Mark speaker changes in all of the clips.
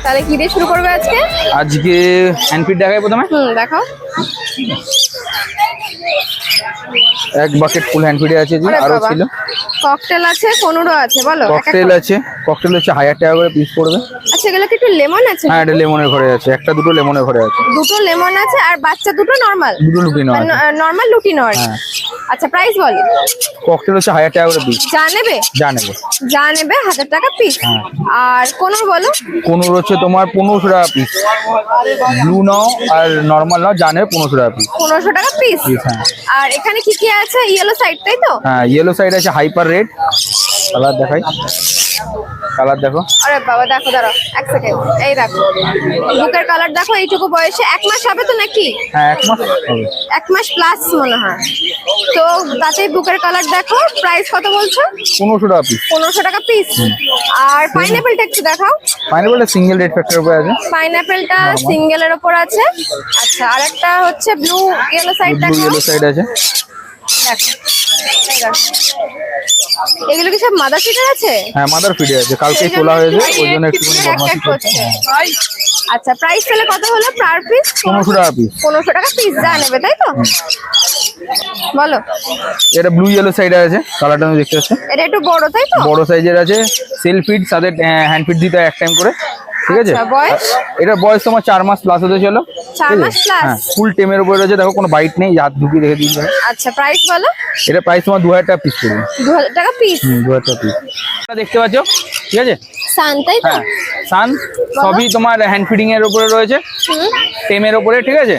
Speaker 1: তাহলে কি দিয়ে শুরু করবে আজকে?
Speaker 2: আজকে হ্যান্ডফিট দেখাই প্রথমে।
Speaker 1: দেখাও।
Speaker 2: এক বাকেট ফুল হ্যান্ডফিটে আছে জি, আরো ছিল।
Speaker 1: ককটেল আছে, পনেরো আছে, বলো।
Speaker 2: ককটেল আছে, ককটেল হচ্ছে 1000 টাকা করে পিস পড়বে।
Speaker 1: আচ্ছা, এগুলো কি একটু লেমন আছে?
Speaker 2: হ্যাঁ, এটা লেমনের ঘরে আছে, একটা দুটো লেমনের ঘরে আছে।
Speaker 1: দুটো লেমন আছে আর বাচ্চা দুটো নরমাল?
Speaker 2: দুটো লুটিনো আছে।
Speaker 1: নরমাল লুটিনো আর। আচ্ছা, প্রাইস বল।
Speaker 2: ককটেল হচ্ছে 1000 টাকা করে পিস।
Speaker 1: যা নেবে?
Speaker 2: যা নেবে।
Speaker 1: যা নেবে 1000 টাকা পিস। আর কোনর বলো?
Speaker 2: কোনর হচ্ছে তোমার 1500 টাকা পিস। ব্লু নাও আর নরমাল নাও, যা নেবে 1500 টাকা পিস।
Speaker 1: 1500 টাকা পিস। আর এখানে কি কি আছে? ইয়েলো সাইড, তাই তো?
Speaker 2: হ্যাঁ, ইয়েলো সাইড আছে, হাইপার রেড। কালার দেখাই, কালার দেখো।
Speaker 1: আরে বাবা, দেখো, দাঁড়াও এক সেকেন্ড। এই দেখো, বুকের কালার দেখো। এইটুকু বয়সে 1 মাস হবে তো নাকি?
Speaker 2: হ্যাঁ, 1 মাস হবে।
Speaker 1: 1 মাস প্লাস মনে হয়। তো তাতেই বুকের কালার দেখো। প্রাইস কত বলছো?
Speaker 2: 1500 টাকা পিস।
Speaker 1: 1500 টাকা পিস। আর পাইনাপেলটা একটু দেখাও।
Speaker 2: পাইনাপেলটা সিঙ্গেল রেড ফ্যাক্টর উপরে আছে।
Speaker 1: পাইনাপেলটা সিঙ্গেলের উপর আছে। আচ্ছা, আর একটা হচ্ছে ব্লু ইয়েলো সাইড
Speaker 2: ব্লু
Speaker 1: দেখো।
Speaker 2: ইয়েলো সাইড আছে।
Speaker 1: দেখো, এই দেখো। এগুলো কি সব মাদার ফিডার আছে?
Speaker 2: হ্যাঁ, মাদার ফিডে আছে, কালকে তোলা হয়েছে, ওই জন্য একটু বদমাশি করছে।
Speaker 1: আচ্ছা, প্রাইস তাহলে কত হলো পার পিস?
Speaker 2: 1500 টাকা পিস।
Speaker 1: 1500 টাকা পিস যা নেবে, তাই তো? বলো।
Speaker 2: এটা ব্লু ইয়েলো সাইডে আছে, কালারটা আমি দেখতে পাচ্ছি।
Speaker 1: এটা একটু বড়, তাই তো?
Speaker 2: বড় সাইজের আছে, সেলফ ফিড সাথে হ্যান্ড ফিড দিতে এক টাইম করে, ঠিক আছে?
Speaker 1: আচ্ছা, বয়স?
Speaker 2: এটা বয়স তোমার 4 মাস প্লাস হতে চলো।
Speaker 1: 4 মাস প্লাস?
Speaker 2: হ্যাঁ, ফুল টেমের উপরে রয়েছে, দেখো কোনো বাইট নেই, হাত ঢুকিয়ে রেখে দিতে হবে।
Speaker 1: আচ্ছা, প্রাইস বলো।
Speaker 2: এটা প্রাইস তোমার 2000 টাকা পিস পড়বে।
Speaker 1: 2000 টাকা পিস?
Speaker 2: 2000 টাকা পিস। দেখতে পাচ্ছ, ঠিক আছে?
Speaker 1: সান, তাই তো?
Speaker 2: হ্যাঁ, সান সবই তোমার হ্যান্ড ফিডিং এর উপরে রয়েছে, টেমের উপরে, ঠিক আছে?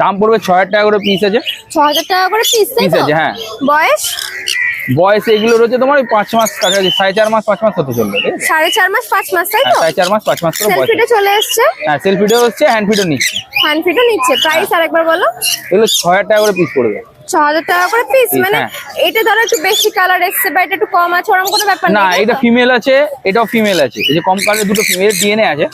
Speaker 2: দাম পড়বে 6000 টাকা করে পিস আছে।
Speaker 1: 6000 টাকা করে পিস, তাই
Speaker 2: পিস
Speaker 1: তো?
Speaker 2: আছে, হ্যাঁ।
Speaker 1: বয়স?
Speaker 2: বয়স এগুলো রয়েছে তোমার 5 মাস কাছাকাছি, 4.5 মাস 5 মাস হতে চলবে, ঠিক আছে?
Speaker 1: 4.5 মাস 5 মাস, তাই তো?
Speaker 2: 4.5 মাস 5 মাস করে বয়স।
Speaker 1: সেলফিটা চলে এসছে?
Speaker 2: হ্যাঁ, সেলফ ফিডও হচ্ছে, হ্যান্ড ফিডও নিচ্ছে।
Speaker 1: হ্যান্ড ফিডও নিচ্ছে। প্রাইস আরেকবার বলো।
Speaker 2: এগুলো 6000 টাকা করে পিস পড়বে।
Speaker 1: 6000 টাকা করে পিস? মানে
Speaker 2: হ্যাঁ।
Speaker 1: এটা ধরো একটু বেশি কালার এসছে বা এটা একটু কম আছে, ওরকম কোনো ব্যাপার
Speaker 2: না,
Speaker 1: নেই?
Speaker 2: এটা ফিমেল আছে, এটাও ফিমেল আছে। এই যে কম কালারের দুটো ফিমেল ডিএনএ আছে।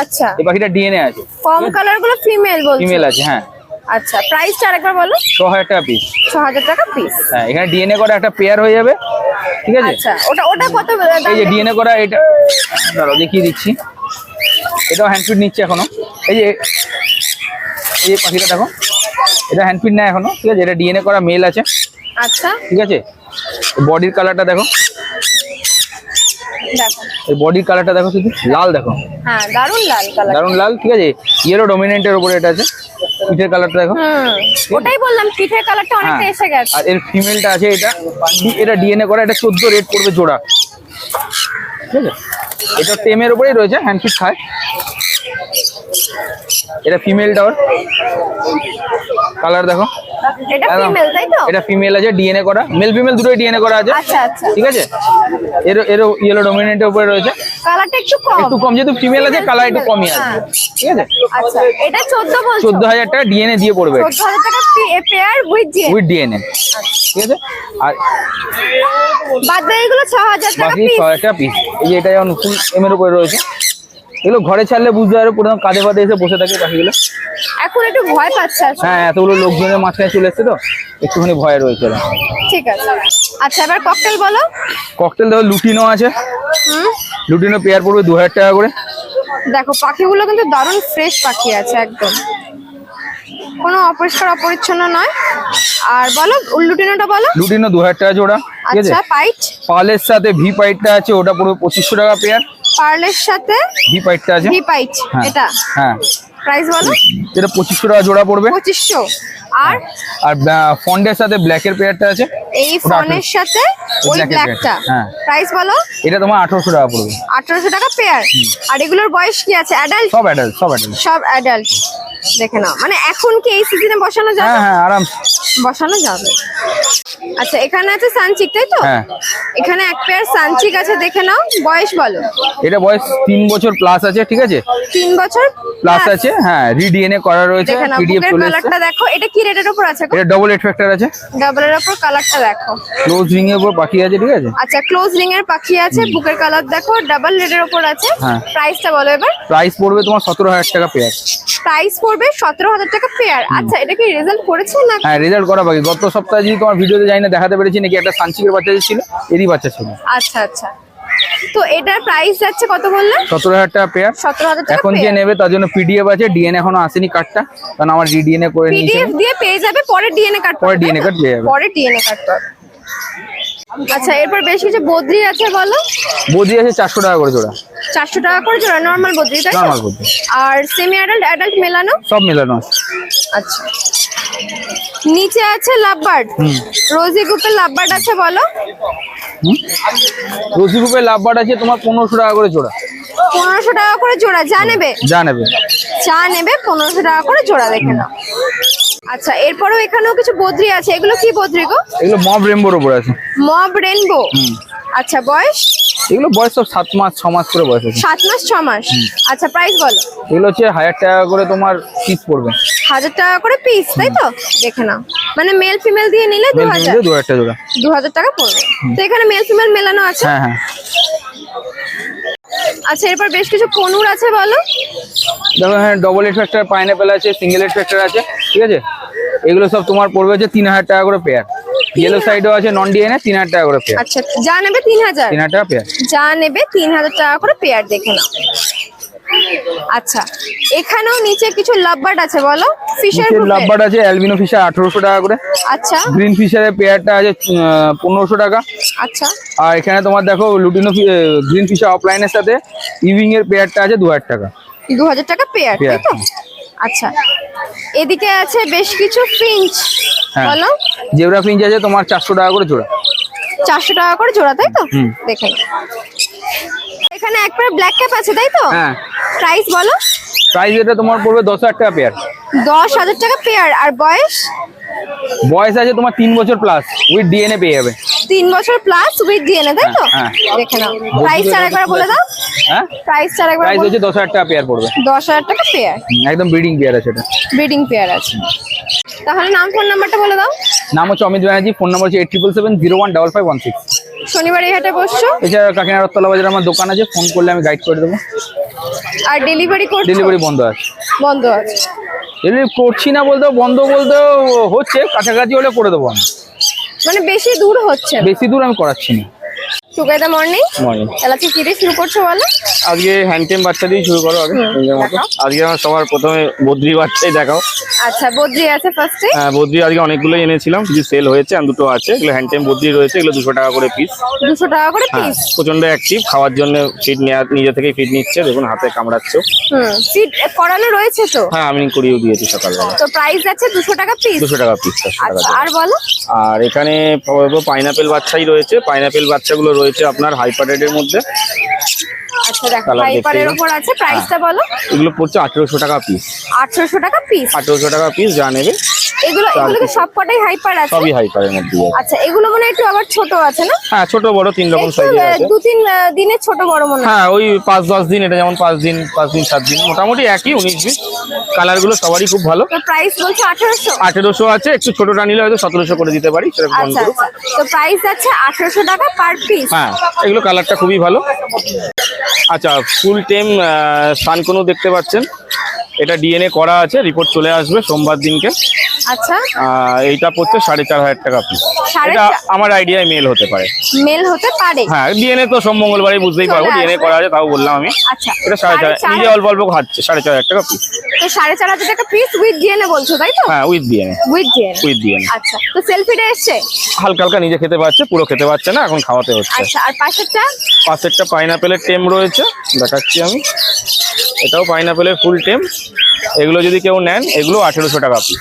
Speaker 1: আচ্ছা,
Speaker 2: এই পাখিটা ডিএনএ আছে,
Speaker 1: কম কালার গুলো ফিমেল বলছো?
Speaker 2: ফিমেল আছে, হ্যাঁ।
Speaker 1: আচ্ছা, প্রাইসটা আরেকবার বলো।
Speaker 2: 6000 টাকা পিস।
Speaker 1: 6000 টাকা পিস।
Speaker 2: হ্যাঁ, এখানে ডিএনএ করা একটা পেয়ার হয়ে যাবে, ঠিক আছে?
Speaker 1: আচ্ছা, ওটা কত দাম?
Speaker 2: এই যে ডিএনএ করা, এটা দাঁড়াও দেখিয়ে দিচ্ছি। এটাও হ্যান্ড ফিড নিচ্ছে এখনো। এই যে পাখিটা দেখো, এটা হ্যান্ড ফিড নেয় এখনো, ঠিক আছে? এটা ডিএনএ করা মেল আছে।
Speaker 1: আচ্ছা,
Speaker 2: ঠিক আছে? বডির কালারটা দেখো,
Speaker 1: দেখো।
Speaker 2: এই বডির কালারটা দেখো, শুধু লাল দেখো।
Speaker 1: হ্যাঁ, দারুন লাল কালার।
Speaker 2: দারুন লাল, ঠিক আছে? ইয়েলো ডমিনেন্টের উপরে এটা আছে। পিঠের কালারটা দেখো।
Speaker 1: ওটাই বললাম, পিঠের কালারটা অনেকটা এসে গেছে।
Speaker 2: আর এর ফিমেলটা আছে, এটা ডিএনএ করা, এটা 14 রেট পড়বে জোড়া, ঠিক আছে? এটা টেমের উপরেই রয়েছে, হ্যান্ড ফিড খায়। এটা ফিমেলটা, ওর কালার দেখো।
Speaker 1: এটা ফিমেল, তাই তো?
Speaker 2: এটা ফিমেল আছে, ডিএনএ করা, মেল ফিমেল দুটোই ডিএনএ করা আছে।
Speaker 1: আচ্ছা, আচ্ছা,
Speaker 2: ঠিক আছে? এর ইয়েলো ডমিনেন্টের উপরে রয়েছে।
Speaker 1: কালারটা একটু কম।
Speaker 2: একটু কম, যেহেতু ফিমেল আছে, কালার একটু কমই আছে, ঠিক আছে?
Speaker 1: আচ্ছা, এটা 14 বলছো?
Speaker 2: 14000 টাকা ডিএনএ দিয়ে পড়বে।
Speaker 1: 14000 টাকা পেয়ার উইথ
Speaker 2: ডিএনএ, ঠিক আছে? আর
Speaker 1: বাদ বাকিগুলো 6000 টাকা
Speaker 2: বাকি
Speaker 1: পিস।
Speaker 2: 6000 টাকা পিস। এই যে এটা যেমন ফুল এমের উপরে রয়েছে, এগুলো ঘরে ছাড়লে বুঝতে পারবে পুরো কাঁধে ফাঁধে এসে বসে থাকে পাখিগুলো।
Speaker 1: এখন একটু ভয় পাচ্ছে আসলে।
Speaker 2: হ্যাঁ, এতগুলো লোকজনের মাঝখানে চলে এসছে তো একটুখানি ভয় রয়েছে।
Speaker 1: ঠিক আছে। আচ্ছা, এবার ককটেল বলো।
Speaker 2: ককটেল দেখো, লুটিনো আছে। লুটিনো পেয়ার পড়বে 2000 টাকা করে।
Speaker 1: দেখো, পাখিগুলো কিন্তু দারুণ ফ্রেশ পাখি আছে, একদম কোনো অপরিষ্কার অপরিচ্ছন্ন নয়। আর বলো লুটিনোটা বলো।
Speaker 2: লুটিনো 2000 টাকা জোড়া, ঠিক আছে?
Speaker 1: আচ্ছা, পাইট?
Speaker 2: পালের সাথে ভি পাইটটা আছে, ওটা পড়বে 2500 টাকা পেয়ার।
Speaker 1: পার্লের সাথে
Speaker 2: ভি পাইটটা আছে,
Speaker 1: ভি পাইট, এটা?
Speaker 2: হ্যাঁ।
Speaker 1: প্রাইস বলো।
Speaker 2: এটা 2500 টাকা জোড়া পড়বে।
Speaker 1: 2500। আর
Speaker 2: ফন্ডের সাথে ব্ল্যাকের পেয়ারটা আছে,
Speaker 1: এই ফনের সাথে ওই ব্ল্যাকটা,
Speaker 2: হ্যাঁ।
Speaker 1: প্রাইস বলো।
Speaker 2: এটা তোমার 1800 টাকা পড়বে।
Speaker 1: 1800 টাকা পেয়ার। আর এগুলোর বয়স কি আছে? অ্যাডাল্ট?
Speaker 2: সব অ্যাডাল্ট, সব অ্যাডাল্ট।
Speaker 1: সব অ্যাডাল্ট। দেখে নাও, মানে এখন কি এই সিজনে বসানো যাবে?
Speaker 2: হ্যাঁ, হ্যাঁ, আরাম
Speaker 1: বসানো যাবে। আচ্ছা, এখানে আছে সানচিক, তাই তো?
Speaker 2: হ্যাঁ,
Speaker 1: এখানে এক পেয়ার সানচিক আছে, দেখে নাও। বয়স বলো।
Speaker 2: এটা বয়স 3 বছর প্লাস আছে, ঠিক আছে?
Speaker 1: 3 বছর
Speaker 2: প্লাস আছে, হ্যাঁ। রিডিএনএ করা রয়েছে,
Speaker 1: দেখে নাও।
Speaker 2: পিডিএফ
Speaker 1: বুকের
Speaker 2: চলে এসেছে।
Speaker 1: কালারটা দেখো। এটা কি রেটের উপর আছে?
Speaker 2: এটা ডবল এড ফ্যাক্টর আছে,
Speaker 1: ডাবলের উপর কালারটা দেখো।
Speaker 2: ক্লোজ রিং এর উপর পাখি আছে, ঠিক আছে?
Speaker 1: আচ্ছা, ক্লোজ রিং এর পাখি আছে, বুকের কালার দেখো, ডাবল রেটের উপর আছে।
Speaker 2: হ্যাঁ।
Speaker 1: প্রাইসটা বলো এবার।
Speaker 2: প্রাইস পড়বে তোমার 17000 টাকা পেয়ার।
Speaker 1: প্রাইস পড়বে 17000 টাকা পেয়ার। আচ্ছা, এটা কি রেজাল্ট করেছে না?
Speaker 2: হ্যাঁ, রেজাল্ট করা বাকি। গত সপ্তাহে যদি তোমার ভিডিওতে যাই না দেখাতে পেরেছি নাকি, একটা সানচিকের বাচ্চা ছিল, এরই বাচ্চা ছিল।
Speaker 1: আচ্ছা, আচ্ছা, তো এটার প্রাইস যাচ্ছে কত বললেন?
Speaker 2: 17,000 টাকা পেয়ার।
Speaker 1: 17,000 টাকা
Speaker 2: এখন যে নেবে তার জন্য পিডিএফ আছে, ডিএনএ এখনো আসেনি কার্ডটা, কারণ আমার ডিএনএ করে নিয়েছে।
Speaker 1: পিডিএফ দিয়ে পেয়ে যাবে, পরে ডিএনএ কার্ড
Speaker 2: পরে ডিএনএ কার্ড পেয়ে যাবে।
Speaker 1: পরে ডিএনএ কার্ড পাবে। আচ্ছা, এরপর বেশ কিছু বদ্রি আছে বলো।
Speaker 2: বদ্রি আছে 400 টাকা করে জোড়া।
Speaker 1: 400 টাকা করে জোড়া নরমাল বদ্রি, তাই তো?
Speaker 2: নরমাল বদ্রি।
Speaker 1: আর সেমি অ্যাডাল্ট, অ্যাডাল্ট মেলানো
Speaker 2: সব মেলানো আছে।
Speaker 1: আচ্ছা, নিচে আছে লাভবার্ড, রোজি গ্রুপের লাভবার্ড আছে বলো।
Speaker 2: রশি গ্রুপের লাভবার্ড আছে তোমার 1500 টাকা করে জোড়া।
Speaker 1: 1500 টাকা করে জোড়া, যা নেবে
Speaker 2: যা নেবে
Speaker 1: 1500 টাকা করে জোড়া, দেখে নাও। আচ্ছা, এরপরেও এখানেও কিছু বদ্রি আছে, এগুলো কি বদ্রি গো?
Speaker 2: এগুলো মব রেমবোর উপর আছে।
Speaker 1: Mob rainbow. আচ্ছা, বয়স?
Speaker 2: এগুলো বয়স সব 7 মাস 6 মাস করে বয়স আছে।
Speaker 1: 7 মাস 6 মাস। আচ্ছা, প্রাইস বলো।
Speaker 2: এগুলো হচ্ছে 1000 টাকা করে তোমার পিস পড়বে।
Speaker 1: 1000 টাকা করে পিস, তাই তো? দেখে নাও, মানে মেল ফিমেল দিয়ে নিলে 2000
Speaker 2: 2000 টাকা জোড়া।
Speaker 1: 2000 টাকা পড়বে। তো এখানে মেল ফিমেল মেলানো আছে।
Speaker 2: হ্যাঁ হ্যাঁ।
Speaker 1: আচ্ছা, এরপর বেশ কিছু কনুর আছে বলো।
Speaker 2: দেখো হ্যাঁ, ডবল এড ফ্যাক্টর পাইনাপেল আছে, সিঙ্গেল এড ফ্যাক্টর আছে, ঠিক আছে? এগুলো সব তোমার পড়বে হচ্ছে 3000 টাকা করে পেয়ার। ইয়েলো সাইডও আছে নন ডিএনএ, 3000 টাকা করে পেয়ার।
Speaker 1: আচ্ছা, যা নেবে 3000।
Speaker 2: 3000 টাকা পেয়ার।
Speaker 1: যা নেবে 3000 টাকা করে পেয়ার, দেখে নাও। আচ্ছা, এখানেও নিচে কিছু লাভবার্ড আছে বলো, ফিশার গ্রুপের।
Speaker 2: লাভবার্ড আছে অ্যালবিনো ফিশার 1800 টাকা করে।
Speaker 1: আচ্ছা
Speaker 2: গ্রিন ফিশারের পেয়ারটা আছে 1500 টাকা।
Speaker 1: আচ্ছা
Speaker 2: আর এখানে তোমার দেখো লুটিনো গ্রিন ফিশার অফলাইনের সাথে ইভিং এর পেয়ারটা আছে 2000 টাকা।
Speaker 1: 2000 টাকা পেয়ার, তাই তো? আচ্ছা, এদিকে আছে বেশ কিছু ফিঞ্চ বলো।
Speaker 2: জেব্রা ফিঞ্চ আছে তোমার 400 টাকা করে জোড়া।
Speaker 1: 400 টাকা করে জোড়া, তাই তো? দেখে নাও। এখানে একবার ব্ল্যাক ক্যাপ আছে, তাই তো?
Speaker 2: হ্যাঁ।
Speaker 1: প্রাইস বলো।
Speaker 2: প্রাইস এটা তোমার পড়বে 10,000 টাকা পেয়ার।
Speaker 1: 10,000 টাকা পেয়ার। আর বয়স?
Speaker 2: বয়স আছে তোমার 3 বছর প্লাস, উইথ ডিএনএ পেয়ে যাবে।
Speaker 1: 3 বছর প্লাস উইথ ডিএনএ, তাই তো?
Speaker 2: হ্যাঁ।
Speaker 1: দেখে নাও। প্রাইস আর একবার বলে দাও।
Speaker 2: হ্যাঁ,
Speaker 1: প্রাইস আর একবার
Speaker 2: প্রাইস হচ্ছে 10,000 টাকা পেয়ার পড়বে।
Speaker 1: 10,000 টাকা পেয়ার।
Speaker 2: একদম ব্রিডিং পেয়ার আছে এটা।
Speaker 1: ব্রিডিং পেয়ার আছে। তাহলে নাম ফোন নাম্বারটা বলে দাও।
Speaker 2: নাম হচ্ছে অমিত ব্যানার্জি, ফোন নাম্বার হচ্ছে 8777015516।
Speaker 1: শনিবার এই হাটে বসছো?
Speaker 2: এছাড়া কাকিনাড়া রত্তলা বাজারে আমার দোকান আছে, ফোন করলে আমি গাইড করে দেবো।
Speaker 1: আর ডেলিভারি করছো?
Speaker 2: ডেলিভারি বন্ধ আছে।
Speaker 1: বন্ধ আছে।
Speaker 2: ডেলিভারি করছি না বলতে, বন্ধ বলতে হচ্ছে, কাছাকাছি হলে করে দেবো আমি।
Speaker 1: মানে বেশি দূর হচ্ছে না।
Speaker 2: বেশি দূর আমি করাচ্ছি না।
Speaker 1: Together morning.
Speaker 2: মর্নিং।
Speaker 1: তাহলে আজকে কি দিয়ে শুরু করছো বলো?
Speaker 3: আজকে হ্যান্ডটেম বাচ্চা দিয়ে শুরু করো আগে নিজের মতো।
Speaker 1: দেখাও।
Speaker 3: আজকে আমার সবার প্রথমে বদ্রি বাচ্চাই দেখাও।
Speaker 1: আচ্ছা, বদ্রি আছে ফার্স্টে।
Speaker 3: হ্যাঁ, বদ্রি আজকে অনেকগুলোই এনেছিলাম, কিছু সেল হয়েছে আর দুটো আছে। এগুলো হ্যান্ডটেম বদ্রি রয়েছে, এগুলো 200 টাকা করে পিস।
Speaker 1: 200 টাকা করে
Speaker 3: হ্যাঁ,
Speaker 1: পিস।
Speaker 3: প্রচন্ড অ্যাক্টিভ, খাওয়ার জন্য ফিড নিজে থেকেই ফিড নিচ্ছে, দেখুন হাতে কামড়াচ্ছে।
Speaker 1: ফিট করানো রয়েছে তো?
Speaker 3: হ্যাঁ, আমি করিয়েও দিয়েছি সকালবেলা।
Speaker 1: তো প্রাইস আছে 200 টাকা পিস।
Speaker 3: 200 টাকা পিস, 400 টাকা
Speaker 1: আচ্ছা,
Speaker 3: দিয়ে।
Speaker 1: আর বলো।
Speaker 3: আর এখানে পাইনাপেল বাচ্চাই রয়েছে। পাইনাপেল বাচ্চাগুলো রয়েছে আপনার হাইপারেডের মধ্যে।
Speaker 1: আচ্ছা, দেখো
Speaker 3: কালার
Speaker 1: হাইপারের
Speaker 3: দেখতেই
Speaker 1: উপর আছে। প্রাইসটা বলো।
Speaker 3: এগুলো পড়ছে 1800 টাকা পিস।
Speaker 1: 1800 টাকা পিস।
Speaker 3: 1800 টাকা পিস, যা নেবে
Speaker 1: এগুলো কি সবকটাই হাইপার আছে?
Speaker 3: সবই হাইপারের মধ্যে আছে।
Speaker 1: আচ্ছা, এগুলো মনে হয় একটু আবার ছোট আছে না?
Speaker 3: হ্যাঁ, ছোট বড় 3 রকম
Speaker 1: একটু
Speaker 3: সাইজের আছে।
Speaker 1: 2-3 দিনের ছোট বড় মনে হয়।
Speaker 3: হ্যাঁ, ওই 5-10 দিন, এটা যেমন 5 দিন 7 দিন, মোটামুটি একই 19 দিন। কালার গুলো সবারই খুব ভালো।
Speaker 1: তো প্রাইস বলছে 1800।
Speaker 3: 1800 আছে, একটু ছোটটা নিলে হয়তো 1700 করে দিতে পারি, সেটা ফোন
Speaker 1: আচ্ছা
Speaker 3: করুন।
Speaker 1: আচ্ছা, তো প্রাইস আছে 1800 টাকা পার পিস।
Speaker 3: হ্যাঁ, এগুলো কালারটা খুবই ভালো। আচ্ছা, ফুল টেম সানকনু দেখতে পাচ্ছেন, এটা ডিএনএ করা আছে, রিপোর্ট চলে আসবে সোমবার দিনকে।
Speaker 1: আচ্ছা,
Speaker 3: এইটা পড়ছে 4500 টাকা পিস।
Speaker 1: 4,500
Speaker 3: এটা আমার আইডিয়ায় মেল হতে পারে।
Speaker 1: মেল হতে পারে।
Speaker 3: হ্যাঁ, ডিএনএ তো সোম মঙ্গলবারই বুঝতেই পারবো,
Speaker 1: চলে
Speaker 3: ডিএনএ
Speaker 1: আসবে।
Speaker 3: করা আছে, তাও বললাম আমি।
Speaker 1: আচ্ছা,
Speaker 3: এটা 4500, নিজে অল্প অল্প খাচ্ছে, 4500 টাকা পিস।
Speaker 1: তো 4500 টাকা পিস উইথ ডিএনএ বলছো, তাই তো?
Speaker 3: হ্যাঁ, with DNA.
Speaker 1: With DNA.
Speaker 3: With DNA.
Speaker 1: আচ্ছা, তো সেলফিটা এসছে?
Speaker 3: হালকা হালকা নিজে খেতে পারছে, পুরো খেতে পারছে না, এখন খাওয়াতে হচ্ছে।
Speaker 1: আচ্ছা, আর পাশেরটা?
Speaker 3: পাশেরটা পাইনাপেলের টেম রয়েছে, দেখাচ্ছি আমি। এটাও পাইনাপেলের ফুল টেম। এগুলো যদি কেউ নেন, এগুলো 1800 টাকা পিস।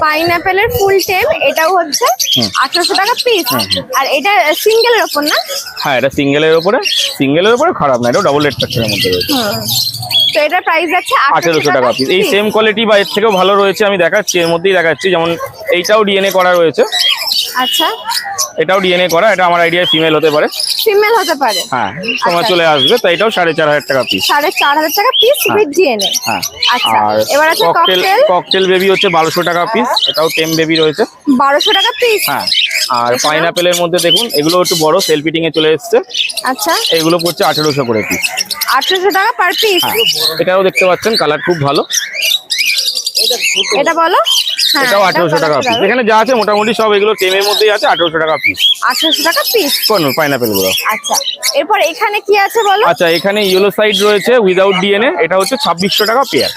Speaker 1: পাইনাপেলের ফুল টেম, এটাও হচ্ছে 1800 টাকা পিস। আর এটা সিঙ্গেলের ওপর না?
Speaker 3: হ্যাঁ, এটা সিঙ্গেলের উপরে খারাপ না, এটা ডাবল রেড স্ট্রাকচারের মধ্যে রয়েছে।
Speaker 1: তো এটার প্রাইস আছে
Speaker 3: 1800 টাকা পিস। এই সেম কোয়ালিটি বা এর থেকেও ভালো রয়েছে, আমি দেখাচ্ছি, এর মধ্যেই দেখাচ্ছি। যেমন এইটাও ডিএনএ করা রয়েছে,
Speaker 1: আচ্ছা,
Speaker 3: এটাও ডিএনএ করা, এটা আমার আইডিয়ায় ফিমেল হতে পারে।
Speaker 1: ফিমেল হতে পারে।
Speaker 3: হ্যাঁ, সময়
Speaker 1: আচ্ছা।
Speaker 3: চলে আসবে, তাই এটাও 4500 টাকা পিস।
Speaker 1: 4500 টাকা পিস উইথ ডিএনএ।
Speaker 3: হ্যাঁ,
Speaker 1: আচ্ছা,
Speaker 3: আর
Speaker 1: এবার আছে ককটেল।
Speaker 3: ককটেল বেবি হচ্ছে 1200 টাকা পিস, এটাও টেম বেবি রয়েছে।
Speaker 1: 1200 টাকা পিস।
Speaker 3: হ্যাঁ, আর পাইনাপেলের মধ্যে দেখুন, এগুলো একটু বড়, সেল ফিটিং এ চলে এসছে।
Speaker 1: আচ্ছা,
Speaker 3: এগুলো পড়ছে 1800 করে পিস।
Speaker 1: 1800 টাকা পার পিস।
Speaker 3: হ্যাঁ, এটাও দেখতে পাচ্ছেন, কালার খুব ভালো।
Speaker 1: এটা বলো। হ্যাঁ,
Speaker 3: এটাও
Speaker 1: এটাও
Speaker 3: 1800 টাকা
Speaker 1: কালারটা
Speaker 3: পিস।
Speaker 1: দারুণ।
Speaker 3: এখানে যা আছে মোটামুটি সব এগুলো টেমের মধ্যেই আছে, 1800 টাকা পিস।
Speaker 1: 1800 টাকা পিস।
Speaker 3: কোন পাইনাপেল গুলো।
Speaker 1: আচ্ছা, এরপর এখানে কি আছে বলো?
Speaker 3: আচ্ছা, এখানে ইয়েলো সাইড রয়েছে উইদাউট ডিএনএ, এটা হচ্ছে 2600 টাকা পেয়ার।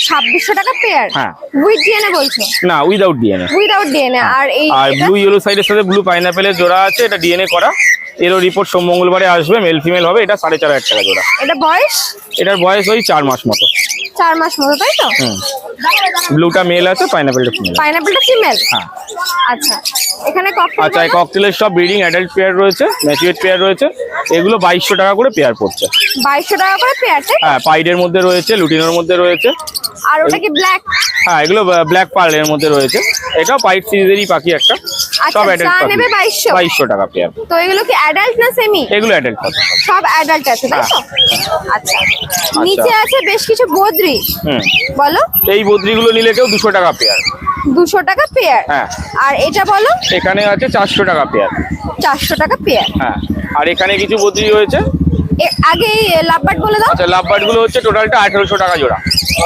Speaker 1: 2600 টাকা পেয়ার।
Speaker 3: হ্যাঁ।
Speaker 1: উইথ ডিএনএ বলছো?
Speaker 3: না, উইদাউট ডিএনএ।
Speaker 1: Without DNA. আর এই
Speaker 3: আর ব্লু ইয়েলো সাইডের সাথে ব্লু পাইনাপেলের জোড়া আছে, এটা ডিএনএ করা। এরও রিপোর্ট সোম মঙ্গলবারে আসবে, মেল ফিমেল হবে। এটা 4500 টাকা জোড়া।
Speaker 1: এটা বয়স?
Speaker 3: এটার বয়স ওই 4 মাস মতো।
Speaker 1: 4 মাস মতো, তাই তো?
Speaker 3: ব্লুটা মেল আছে, পাইনাপেলটা ফিমেল।
Speaker 1: পাইনাপেলটা ফিমেল।
Speaker 3: হ্যাঁ।
Speaker 1: আচ্ছা, এখানে ককটেল।
Speaker 3: আচ্ছা, এই ককটেলের সব ব্রিডিং অ্যাডাল্ট পেয়ার রয়েছে, ম্যাচিউরড পেয়ার রয়েছে। এগুলো 2200 টাকা করে পেয়ার পড়ছে।
Speaker 1: 2200 টাকা করে পেয়ার, তাই?
Speaker 3: হ্যাঁ, পাইডের মধ্যে রয়েছে, লুটিনোর মধ্যে রয়েছে।
Speaker 1: আর ওটা কি ব্ল্যাক?
Speaker 3: হ্যাঁ, এগুলো ব্ল্যাক পার্লের মধ্যে রয়েছে। এটাও পাইড সিরিজেরই পাখি একটা।
Speaker 1: আচ্ছা,
Speaker 3: সব অ্যাডাল্ট
Speaker 1: যা
Speaker 3: পাখি।
Speaker 1: নেবে 2200।
Speaker 3: 2200 টাকা পেয়ার।
Speaker 1: তো এগুলো কি অ্যাডাল্ট না সেমি?
Speaker 3: এগুলো অ্যাডাল্ট পাখি।
Speaker 1: সব অ্যাডাল্ট আছে, তাই তো? আচ্ছা, নিচে আছে বেশ কিছু বদ্রি।
Speaker 3: হুম।
Speaker 1: বলো।
Speaker 3: এই বদ্রিগুলো নিলে কেউ 200 টাকা পেয়ার।
Speaker 1: 200 টাকা পেয়ার।
Speaker 3: হ্যাঁ।
Speaker 1: আর এটা বলো?
Speaker 3: এখানে আছে 400 টাকা পেয়ার।
Speaker 1: 400 টাকা পেয়ার।
Speaker 3: হ্যাঁ। আর এখানে কিছু বদ্রি রয়েছে।
Speaker 1: আগে লাভবার্ড বলে দাও।
Speaker 3: আচ্ছা, লাভবার্ড গুলো হচ্ছে টোটালটা 1800 টাকা জোড়া।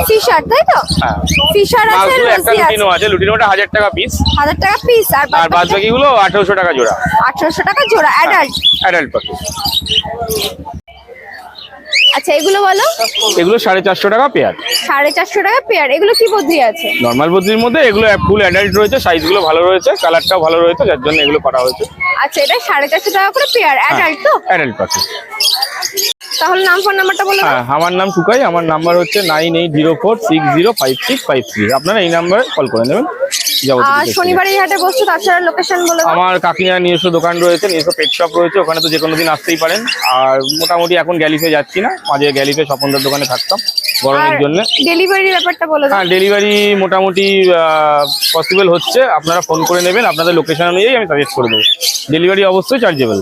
Speaker 1: ফিশার, তাই তো?
Speaker 3: হ্যাঁ।
Speaker 1: ফিশার আছে,
Speaker 3: মাছগুলো একটা
Speaker 1: রোজি আছে।
Speaker 3: লুটিনো আছে, লুটিনোটা 1000 টাকা পিস।
Speaker 1: 1000 টাকা পিস। আর
Speaker 3: আর বাদ বাকিগুলো 1800 টাকা জোড়া।
Speaker 1: 1800 টাকা জোড়া অ্যাডাল্ট।
Speaker 3: অ্যাডাল্ট পাখি।
Speaker 1: আচ্ছা, এগুলো বলো?
Speaker 3: এগুলো 450 টাকা পেয়ার।
Speaker 1: 450 টাকা পেয়ার। এগুলো কি বদ্রি আছে?
Speaker 3: নর্মাল বদ্রির মধ্যে এগুলো ফুল অ্যাডাল্ট রয়েছে, সাইজগুলো ভালো রয়েছে, কালারটাও ভালো রয়েছে, যার জন্য এগুলো করা হয়েছে।
Speaker 1: আচ্ছা, এটা 450 টাকা করে পেয়ার, অ্যাডাল্ট তো?
Speaker 3: অ্যাডাল্ট পাখি।
Speaker 1: তাহলে নাম ফোন নাম্বারটা বলে দাও।
Speaker 3: হ্যাঁ, আমার নাম টুকাই। আমার নাম্বার হচ্ছে 9804605653। আপনারা এই নাম্বারে কল করে নেবেন। যাবতীয়
Speaker 1: আর
Speaker 3: কিছু।
Speaker 1: শনিবার এই হাটে বসছো, তাছাড়া লোকেশন বলে দাও।
Speaker 3: আমার কাকিনার নিজস্ব দোকান রয়েছে, নিজস্ব পেট শপ রয়েছে, ওখানে তো যে কোনো দিন আসতেই পারেন। আর মোটামুটি এখন গ্যালিফে যাচ্ছি না, মাঝে গ্যালিফে স্বপনদার দোকানে থাকতাম গরমের জন্য।
Speaker 1: ডেলিভারি ব্যাপারটা বলে দাও।
Speaker 3: হ্যাঁ, ডেলিভারি মোটামুটি পসিবল হচ্ছে। আপনারা ফোন করে নেবেন, আপনাদের লোকেশন অনুযায়ী আমি সাজেস্ট করে দেবো। ডেলিভারি অবশ্যই চার্জেবল।